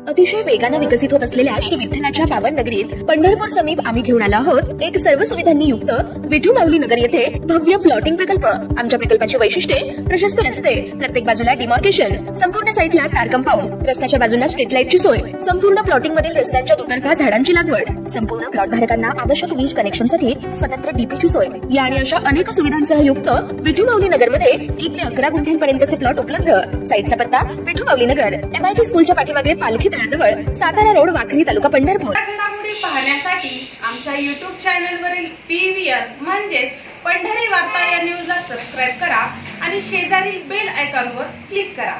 अतिशय वेगाने विकसित होत असलेल्या श्री विठ्ठलाच्या पावन नगरीत पंढरपूर समीप आम्ही घेऊन आलो आहोत एक सर्व सुविधांनी युक्त विठू माऊली नगर येथे भव्य प्लॉटिंग प्रकल्प। आमच्या प्रकल्पाची वैशिष्ट्ये प्रशस्त रस्ते, प्रत्येक बाजूला डिमार्केशन, संपूर्ण साईटला कार कंपाऊंड, रस्त्याच्या बाजूला स्ट्रीट लाईटची सोय, संपूर्ण प्लॉटिंग मधील रस्त्यांच्या दुतर्फा झाडांची लागवड, संपूर्ण प्लॉट धारकांना आवश्यक वीज कनेक्शनसाठी स्वतंत्र डीपीची सोय या आणि अशा अनेक सुविधांसह युक्त विठू माऊली नगर मध्ये 1 ते 11 गुंठ्यांपर्यंतचे प्लॉट उपलब्ध। साईटचा पत्ता विठू माऊली नगर, MIT स्कूलच्या पाठीमागे पालखी तळाजवळ, सातारा रोड, वाखरी तालुका पंढरपूर। घडामोडी पाहण्यासाठी आमच्या YouTube चॅनलवरील PVR म्हणजेच पंढरी वार्ता या न्यूजला सबस्क्राइब करा आणि शेजारील बेल आयकॉनवर क्लिक करा।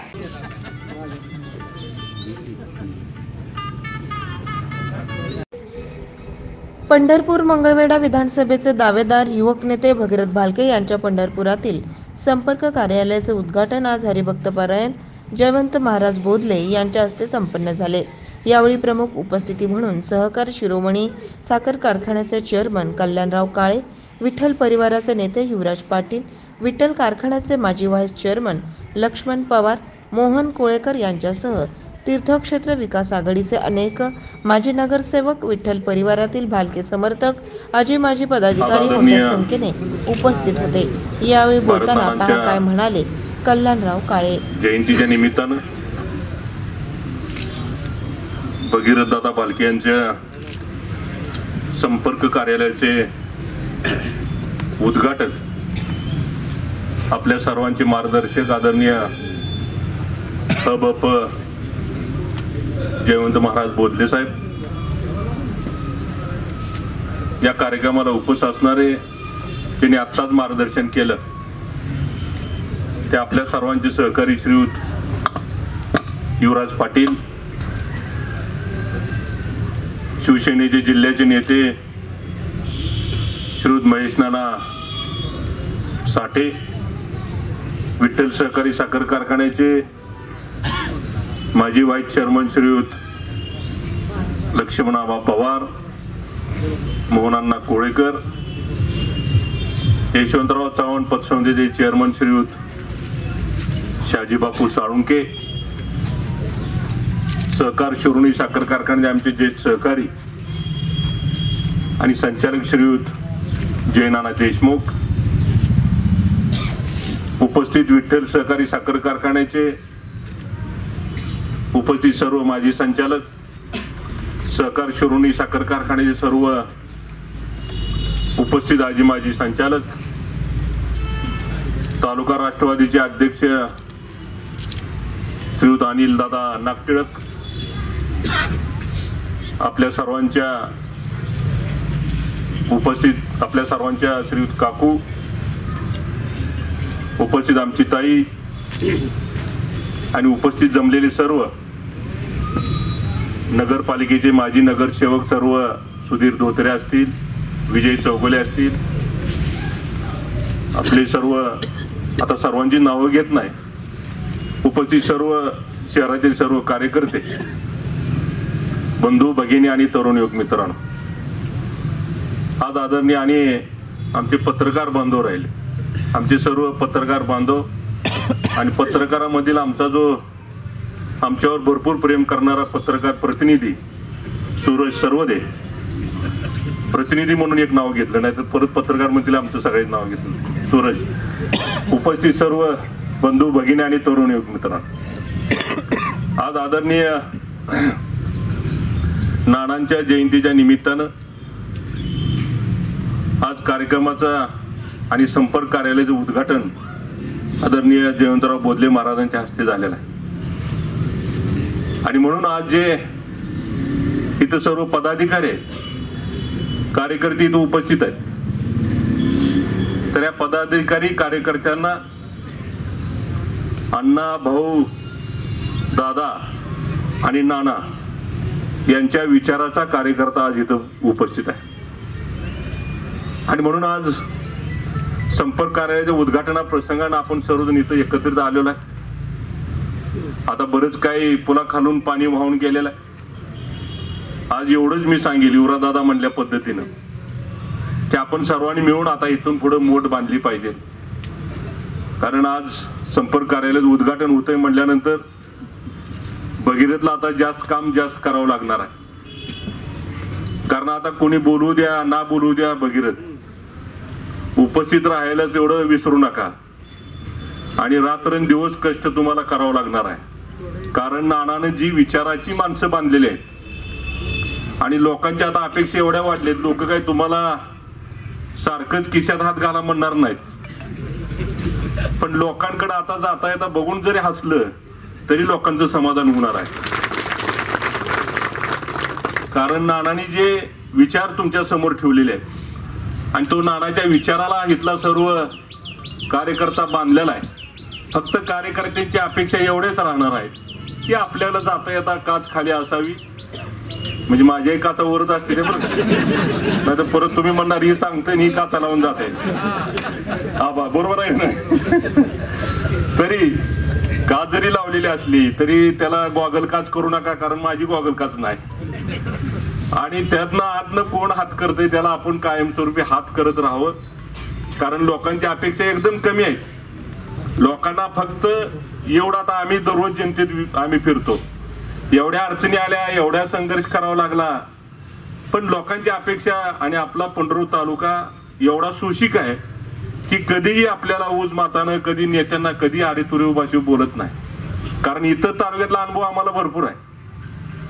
पंढरपूर मंगळवेढा विधानसभेचे दावेदार युवक नेते भगीरथ भालके यांच्या पंढरपुरातील संपर्क कार्यालयाचे उद्घाटन आज हरिभक्तपरायण जयवंत महाराज बोधले यांच्या हस्ते संपन्न झाले। यावेळी प्रमुख उपस्थिती म्हणून सहकार शिरोमणी साखर कारखान्याचे चेअरमन कल्याणराव काळे, विठ्ठल परिवाराचे नेते युवराज पाटील, विठ्ठल कारखान्याचे माजी व्हाईस चेअरमन लक्ष्मण पवार, मोहन कोळेकर यांच्यासह तीर्थक्षेत्र विकास आघाडीचे अनेक माजी नगरसेवक, विठ्ठल परिवारातील भालके समर्थक, आजी माजी पदाधिकारी मोठ्या संख्येने उपस्थित होते। यावेळी बोलताना पहा काय म्हणाले कल्याणराव काळे। जयंतीच्या निमित्तानं भगीरथ दादा भालके यांच्या संपर्क कार्यालयाचे उद्घाटन आपल्या सर्वांचे मार्गदर्शक आदरणीय अबप जयवंत महाराज बोधले साहेब या कार्यक्रमाला उपस्थित असणारे त्यांनी आत्ताच मार्गदर्शन केलं ते आपल्या सर्वांचे सहकारी श्रीयुत युवराज पाटील, शिवसेनेचे जिल्ह्याचे नेते श्रीयुत महेश नाना साठे, विठ्ठल सहकारी साखर कारखान्याचे माजी व्हाईस चेअरमन श्रीयुत लक्ष्मणआबा पवार, मोहनअण्णा कोळेकर, यशवंतराव चव्हाण पतसंस्थेचे चेअरमन श्रीयुत शाजीबापू साळुंके, सहकार शिरोमणी साखर कारखान्याचे आमचे ज्येष्ठ सहकारी आणि संचालक श्रीयुत जयनाना देशमुख, उपस्थित विठ्ठल सहकारी साखर कारखान्याचे उपस्थित सर्व माजी संचालक, सहकार शिरोमणी साखर कारखान्याचे सर्व उपस्थित आजी माजी संचालक, तालुका राष्ट्रवादीचे अध्यक्ष श्रीयुत अनिल दादा नागटिळक, आपल्या सर्वांच्या उपस्थित आपल्या सर्वांच्या श्रीयुत काकू, उपस्थित आमची ताई आणि उपस्थित जमलेले सर्व नगरपालिकेचे माजी नगरसेवक सर्व सुधीर धोत्रे असतील, विजय चौगुले असतील, आपले सर्व आता सर्वांची नावं घेत नाही, उपस्थित सर्व शहरातील सर्व कार्यकर्ते, बंधू भगिनी आणि तरुण युवक मित्रांनो, आज आदरणीय आणि आमचे पत्रकार बांधव राहिले, आमचे सर्व पत्रकार बांधव आणि पत्रकारामधील आमचा जो आमच्यावर भरपूर प्रेम करणारा पत्रकार प्रतिनिधी सूरज सर्वदे, प्रतिनिधी म्हणून एक नाव घेतलं नाही तर परत पत्रकार मधील आमचं सगळ्यांचं नाव घेतलं सूरज, उपस्थित सर्व बंधू भगिनी आणि तरुण युवक मित्रांनो, आज आदरणीय नानांच्या जयंतीच्या निमित्तानं आज कार्यक्रमाचा आणि संपर्क कार्यालयाचं उद्घाटन आदरणीय जयवंतराव बोधले महाराजांच्या हस्ते झालेलं आहे आणि म्हणून आज जे इथं सर्व पदाधिकारी कार्यकर्ते इथं उपस्थित आहेत तर या पदाधिकारी कार्यकर्त्यांना अण्णा, भाऊ, दादा आणि नाना यांच्या विचाराचा कार्यकर्ता आज इथं उपस्थित आहे आणि म्हणून आज संपर्क कार्यालयाच्या उद्घाटना प्रसंगाने आपण सर्वजण इथं एकत्रित आलेलो आहे। आता बरंच काही पुन्हा खालून पाणी वाहून गेलेलं आहे। आज एवढंच मी सांगेल युवराज दादा म्हणल्या पद्धतीनं की आपण सर्वांनी मिळून आता इथून पुढे मोठ बांधली पाहिजे, कारण आज संपर्क कार्यालयाचं उद्घाटन होतंय म्हटल्यानंतर भगीरथला आता जास्त काम जास्त करावं लागणार आहे, कारण आता कोणी बोलू द्या ना बोलू द्या, भगीरथ उपस्थित राहायला तेवढं विसरू नका आणि रात्रंदिवस कष्ट तुम्हाला करावं लागणार आहे, कारण नानानं जी विचाराची माणसं बांधलेली आहेत आणि लोकांच्या आता अपेक्षा एवढ्या वाढलेत, लोक काय तुम्हाला सारखंच खिशात हात घाला म्हणणार नाहीत, पण लोकांकडे आता जाता येता बघून जरी हसलं तरी लोकांचं समाधान होणार आहे, कारण नानांनी जे विचार तुमच्या समोर ठेवलेले आहेत आणि तो नानाच्या विचाराला इथला सर्व कार्यकर्ता बांधलेला आहे. फक्त कार्यकर्त्यांची अपेक्षा एवढेच राहणार आहेत की आपल्याला जाता येता काच खाली असावी, म्हणजे माझ्याही काचा वरच असते ते बरं, नाही तर परत तुम्ही म्हणणार ही सांगते ही काचा लावून जाते, आबा बरोबर आहे ना. तरी काच जरी लावलेली असली तरी त्याला गॉगल काच करू नका, कारण माझी गॉगल काच नाही आणि त्यातनं आतनं कोण हात करते त्याला आपण कायमस्वरूपी हात करत राहावं, कारण लोकांची अपेक्षा एकदम कमी आहेत. लोकांना फक्त एवढा, आता आम्ही दररोज जनतेत आम्ही फिरतो, एवढ्या अडचणी आल्या, एवढ्या संघर्ष करावा लागला, पण लोकांची अपेक्षा आणि आपला पंढरपूर तालुका एवढा सुशिक आहे की कधीही आपल्याला ऊज मातानं, कधी नेत्यांना, कधी आरेतुरे भाषेत बोलत नाही, कारण इतर तालुक्यातला अनुभव आम्हाला भरपूर आहे,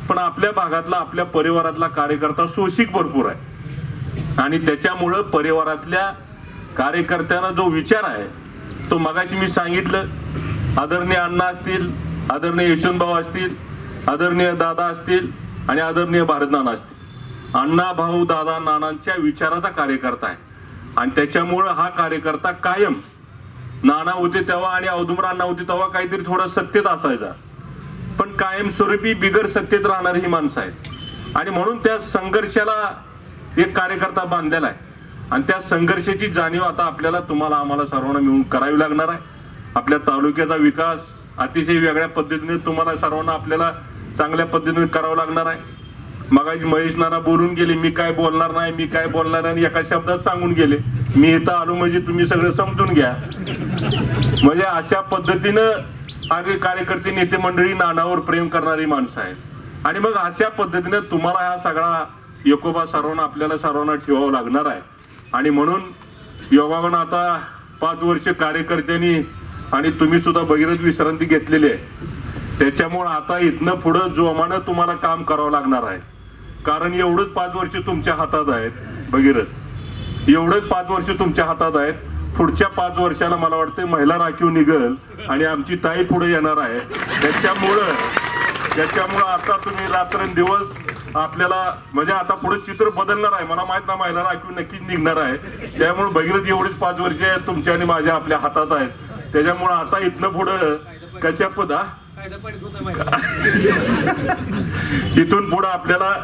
पण आपल्या भागातला आपल्या परिवारातला कार्यकर्ता सुशिक भरपूर आहे आणि त्याच्यामुळं परिवारातल्या कार्यकर्त्यांना जो विचार आहे तो मगाशी मी सांगितलं, आदरणीय अण्णा असतील, आदरणीय यशवंतभाऊ असतील, आदरणीय दादा असतील आणि आदरणीय भारतनाना असतील, अण्णा भाऊ दादा नानांच्या विचाराचा कार्यकर्ता आहे आणि त्याच्यामुळं हा कार्यकर्ता कायम, नाना होते तेव्हा आणि औदुंबर अण्णा होते तेव्हा काहीतरी थोडा सत्तेत असायचा, पण कायमस्वरूपी बिगर सत्तेत राहणारी ही माणसं आहेत आणि म्हणून त्या संघर्षाला एक कार्यकर्ता बांधलेला आहे आणि त्या संघर्षाची जाणीव आता आपल्याला, तुम्हाला, आम्हाला सर्वांना मिळून करावी लागणार आहे. आपल्या तालुक्याचा विकास अतिशय वेगळ्या पद्धतीने तुम्हाला सर्वांना आपल्याला चांगल्या पद्धतीने करावं लागणार आहे. मगाशी महेश नाना बोलून गेले, मी काय बोलणार नाही, मी काय बोलणार नाही, एका शब्दात सांगून गेले, मी इथं आलो म्हणजे तुम्ही सगळं समजून घ्या. म्हणजे अशा पद्धतीनं आणि कार्यकर्ते, नेते मंडळी नानावर प्रेम करणारी माणसं आहेत आणि मग अशा पद्धतीने तुम्हाला हा सगळा एकोबा सर्वांना, आपल्याला सर्वांना ठेवावं लागणार आहे आणि म्हणून योगानं आता 5 वर्ष कार्यकर्त्यांनी आणि तुम्ही सुद्धा भगीरथ विश्रांती घेतलेली आहे, त्याच्यामुळे आता इथनं पुढं जोमानं तुम्हाला काम करावं लागणार आहे, कारण एवढंच 5 वर्ष तुमच्या हातात आहेत. भगीरथ एवढंच 5 वर्ष तुमच्या हातात आहेत. पुढच्या 5 वर्षाला मला वाटतं महिला राखीव निघल आणि आमची ताई पुढे येणार आहे. त्याच्यामुळं आता तुम्ही रात्रंदिवस आपल्याला, म्हणजे आता पुढे चित्र बदलणार आहे, मला माहित ना, महिला राखीव नक्कीच निघणार आहे. त्यामुळे भगीरथ एवढीच 5 वर्ष तुमच्या आणि माझ्या आपल्या हातात आहेत. त्याच्यामुळे आता इथनं पुढं कशा पदा इथून पुढे आपल्याला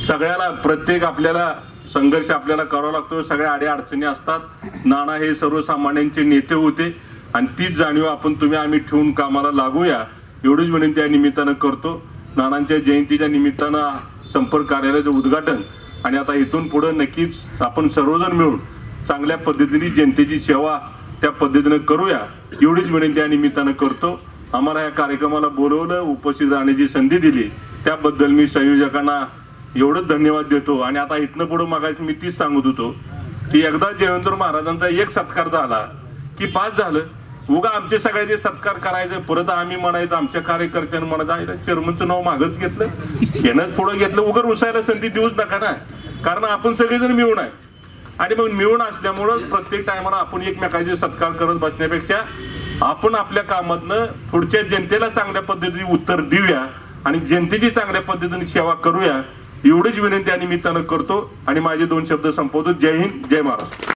सगळ्याला, प्रत्येक आपल्याला संघर्ष आपल्याला करावा लागतो, सगळ्या अडी अडचणी असतात. नाना हे सर्वसामान्यांचे नेते होते आणि तीच जाणीव आपण, तुम्ही, आम्ही ठेवून कामाला लागूया एवढीच विनंती या निमित्तानं करतो. नानांच्या जयंतीच्या निमित्तानं संपर्क कार्यालयाचं उद्घाटन आणि आता इथून पुढे नक्कीच आपण सर्वजण मिळून चांगल्या पद्धतीने जनतेची सेवा त्या पद्धतीने करूया एवढीच विनंती या निमित्तानं करतो. आम्हाला या कार्यक्रमाला बोलवलं, उपस्थित राहण्याची संधी दिली त्याबद्दल मी संयोजकांना एवढंच धन्यवाद देतो. आणि आता इथनं पुढे मागायचं मी तीच सांगत होतो की एकदा जयवंतराव महाराजांचा एक सत्कार झाला की 5 झालं. उगा आमचे सगळ्याचे सत्कार करायचं, परत आम्ही म्हणायचं, आमच्या कार्यकर्त्यांना म्हणायचं चेअरमनचं नाव मागच घेतलं, येणंच पुढं घेतलं, उगा रुसायला संधी देऊच नका ना, कारण आपण सगळेजण मिळून आहे. आणि मग मिळून असल्यामुळं प्रत्येक टायमाला आपण एकमेकांचे सत्कार करत बसण्यापेक्षा आपण आपल्या कामातनं पुढच्या जनतेला चांगल्या पद्धतीने उत्तर देऊया आणि जनतेची चांगल्या पद्धतीने सेवा करूया एवढीच विनंती या निमित्तानं करतो आणि माझे 2 शब्द संपवतो. जय हिंद, जय महाराष्ट्र.